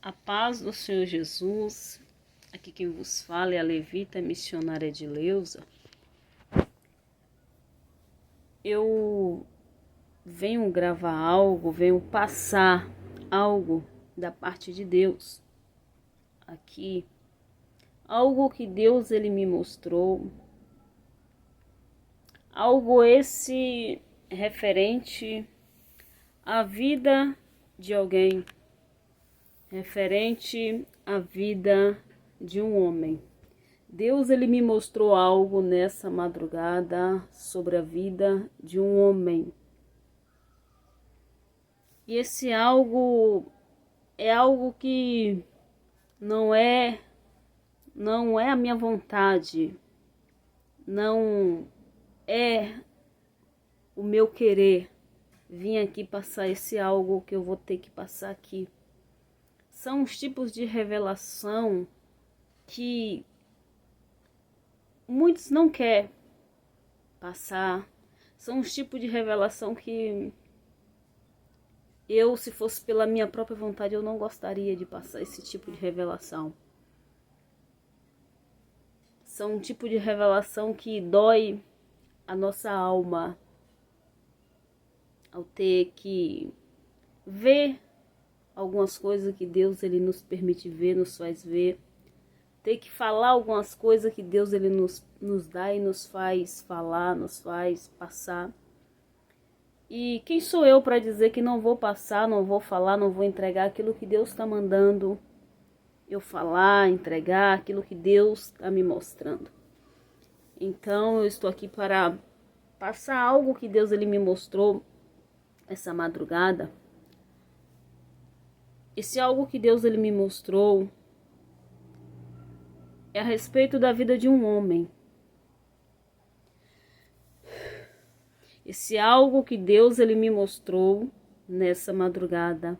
A paz do Senhor Jesus. Aqui quem vos fala é a levita missionária Edileuza. Eu venho gravar algo, venho passar algo da parte de Deus aqui. Algo que Deus ele me mostrou. Algo esse referente à vida de alguém. Referente à vida de um homem. Deus ele me mostrou algo nessa madrugada sobre a vida de um homem. E esse algo é algo que não é a minha vontade, não é o meu querer vir aqui passar esse algo que eu vou ter que passar aqui. São os tipos de revelação que muitos não querem passar. São os tipos de revelação que eu, se fosse pela minha própria vontade, eu não gostaria de passar esse tipo de revelação. São um tipo de revelação que dói a nossa alma ao ter que ver algumas coisas que Deus ele nos permite ver, nos faz ver. Ter que falar algumas coisas que Deus ele nos dá e nos faz falar, nos faz passar. E quem sou eu para dizer que não vou passar, não vou falar, não vou entregar aquilo que Deus está mandando eu falar, entregar aquilo que Deus está me mostrando. Então eu estou aqui para passar algo que Deus ele me mostrou essa madrugada. Esse algo que Deus ele me mostrou é a respeito da vida de um homem. Esse algo que Deus ele me mostrou nessa madrugada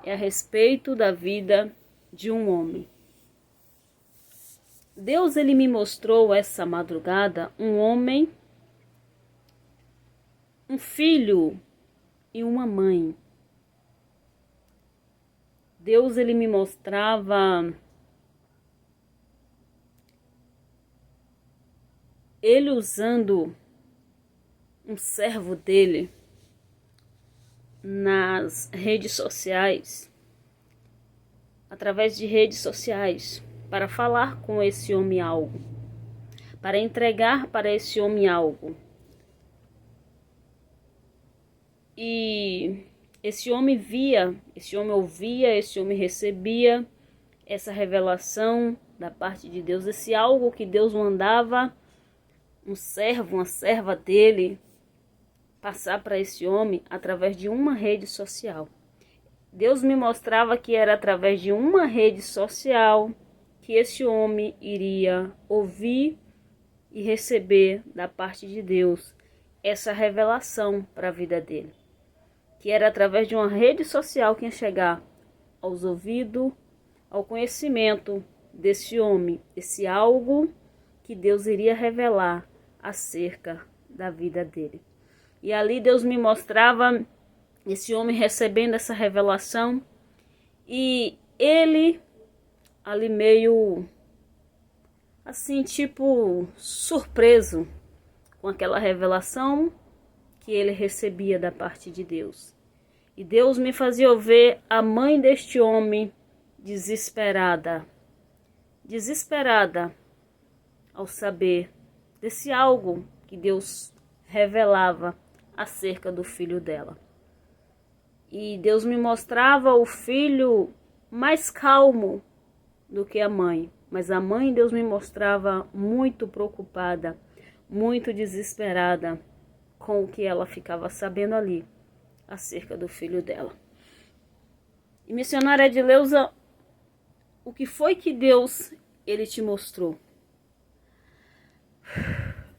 é a respeito da vida de um homem. Deus ele me mostrou essa madrugada um homem, um filho e uma mãe. Deus ele me mostrava ele usando um servo dele nas redes sociais, através de redes sociais, para falar com esse homem algo, para entregar para esse homem algo. E esse homem via, esse homem ouvia, esse homem recebia essa revelação da parte de Deus, esse algo que Deus mandava um servo, uma serva dele passar para esse homem através de uma rede social. Deus me mostrava que era através de uma rede social que esse homem iria ouvir e receber da parte de Deus essa revelação para a vida dele. Que era através de uma rede social que ia chegar aos ouvidos, ao conhecimento desse homem, esse algo que Deus iria revelar acerca da vida dele. E ali Deus me mostrava esse homem recebendo essa revelação e ele ali meio assim, tipo surpreso com aquela revelação que ele recebia da parte de Deus. E Deus me fazia ver a mãe deste homem desesperada ao saber desse algo que Deus revelava acerca do filho dela. E Deus me mostrava o filho mais calmo do que a mãe, mas a mãe Deus me mostrava muito preocupada, muito desesperada com o que ela ficava sabendo ali acerca do filho dela. E missionária Edileuza, o que foi que Deus ele te mostrou?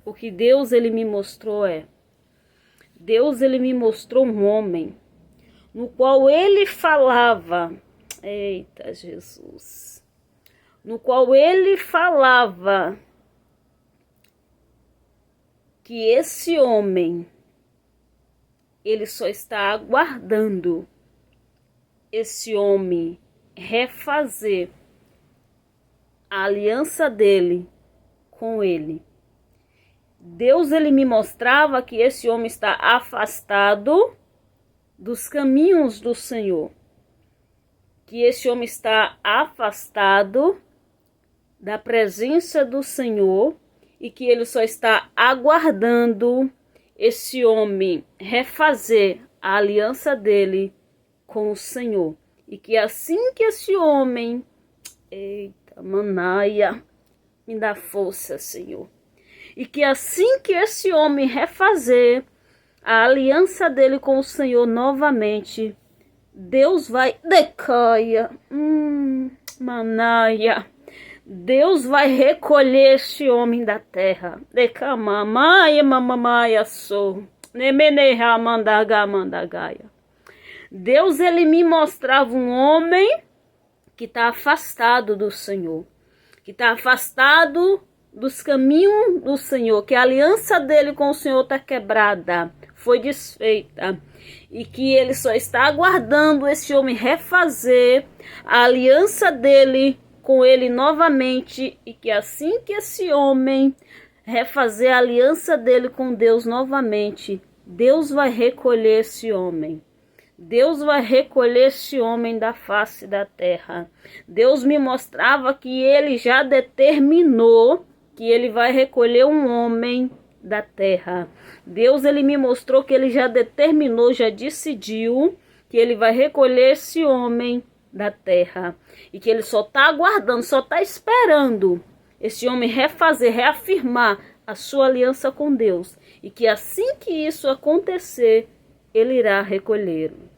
O que Deus ele me mostrou Deus ele me mostrou um homem no qual ele falava, eita Jesus, no qual ele falava que esse homem ele só está aguardando esse homem refazer a aliança dele com ele. Deus, ele me mostrava que esse homem está afastado dos caminhos do Senhor. Que esse homem está afastado da presença do Senhor e que ele só está aguardando esse homem refazer a aliança dele com o Senhor. E que assim que esse homem, eita, manaia, me dá força, Senhor. E que assim que esse homem refazer a aliança dele com o Senhor novamente, Deus vai decaia, manaia. Deus vai recolher esse homem da terra. Decamamaia, mamamaia, sou. Nemeneha, mandaga, mandagaia. Deus, ele me mostrava um homem que está afastado do Senhor, que está afastado dos caminhos do Senhor, que a aliança dele com o Senhor está quebrada, foi desfeita, e que ele só está aguardando esse homem refazer a aliança dele com ele novamente, e que assim que esse homem refazer a aliança dele com Deus novamente, Deus vai recolher esse homem. Deus vai recolher esse homem da face da terra. Deus me mostrava que ele já determinou que ele vai recolher um homem da terra. Deus, ele me mostrou que ele já determinou, já decidiu que ele vai recolher esse homem da terra. E que ele só está aguardando, só está esperando esse homem refazer, reafirmar a sua aliança com Deus. E que assim que isso acontecer, ele irá recolhê-lo.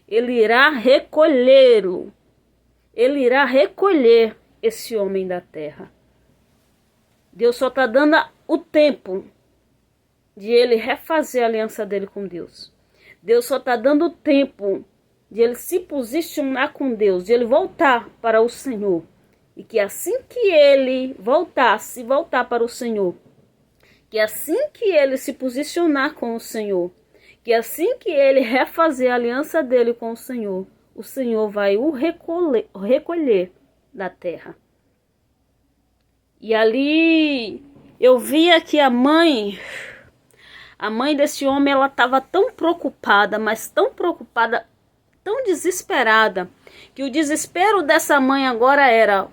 Ele irá recolhê-lo. Ele irá recolher esse homem da terra. Deus só está dando o tempo de ele refazer a aliança dele com Deus. Deus só está dando o tempo de ele se posicionar com Deus, de ele voltar para o Senhor. E que assim que ele voltar para o Senhor, que assim que ele se posicionar com o Senhor, que assim que ele refazer a aliança dele com o Senhor vai o recolher da terra. E ali eu via que a mãe desse homem, ela estava tão preocupada, mas tão preocupada, tão desesperada, que o desespero dessa mãe agora era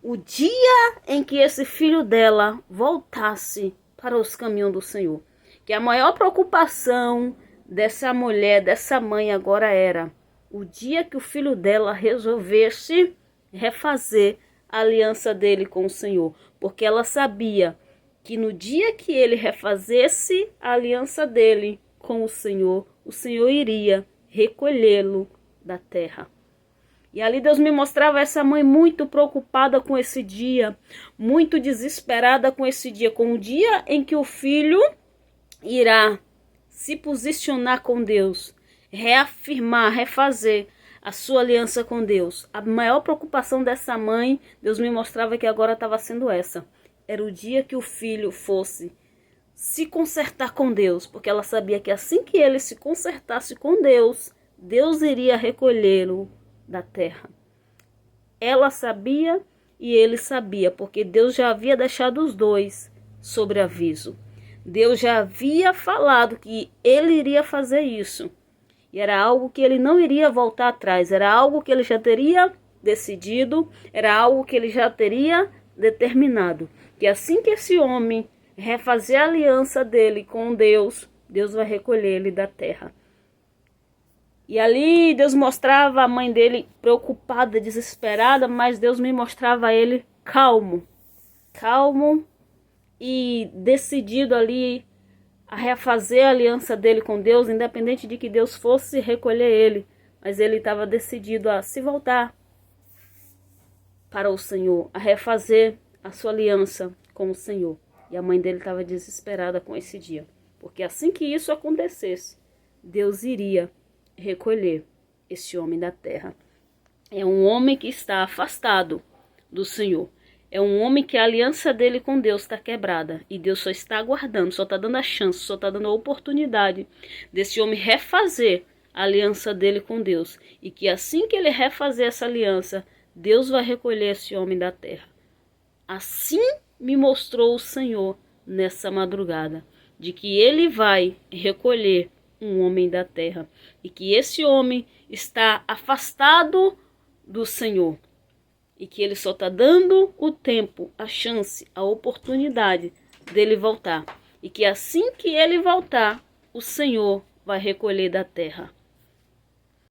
o dia em que esse filho dela voltasse para os caminhos do Senhor. Que a maior preocupação dessa mulher, dessa mãe agora era o dia que o filho dela resolvesse refazer a aliança dele com o Senhor. Porque ela sabia que no dia que ele refazesse a aliança dele com o Senhor iria recolhê-lo da terra. E ali Deus me mostrava essa mãe muito preocupada com esse dia, muito desesperada com esse dia, com o dia em que o filho irá se posicionar com Deus, reafirmar, refazer a sua aliança com Deus. A maior preocupação dessa mãe, Deus me mostrava que agora estava sendo essa. Era o dia que o filho fosse se consertar com Deus, porque ela sabia que assim que ele se consertasse com Deus, Deus iria recolhê-lo da terra. Ela sabia e ele sabia, porque Deus já havia deixado os dois sobre aviso. Deus já havia falado que ele iria fazer isso. E era algo que ele não iria voltar atrás. Era algo que ele já teria decidido. Era algo que ele já teria determinado. Que assim que esse homem refazer a aliança dele com Deus, Deus vai recolher ele da terra. E ali Deus mostrava a mãe dele preocupada, desesperada, mas Deus me mostrava ele calmo e decidido ali a refazer a aliança dele com Deus, independente de que Deus fosse recolher ele, mas ele estava decidido a se voltar para o Senhor, a refazer a sua aliança com o Senhor. E a mãe dele estava desesperada com esse dia, porque assim que isso acontecesse, Deus iria recolher esse homem da terra. É um homem que está afastado do Senhor. É um homem que a aliança dele com Deus está quebrada. E Deus só está aguardando, só está dando a chance, só está dando a oportunidade desse homem refazer a aliança dele com Deus. E que assim que ele refazer essa aliança, Deus vai recolher esse homem da terra. Assim me mostrou o Senhor nessa madrugada, de que ele vai recolher um homem da terra. E que esse homem está afastado do Senhor. E que ele só está dando o tempo, a chance, a oportunidade dele voltar. E que assim que ele voltar, o Senhor vai recolher da terra.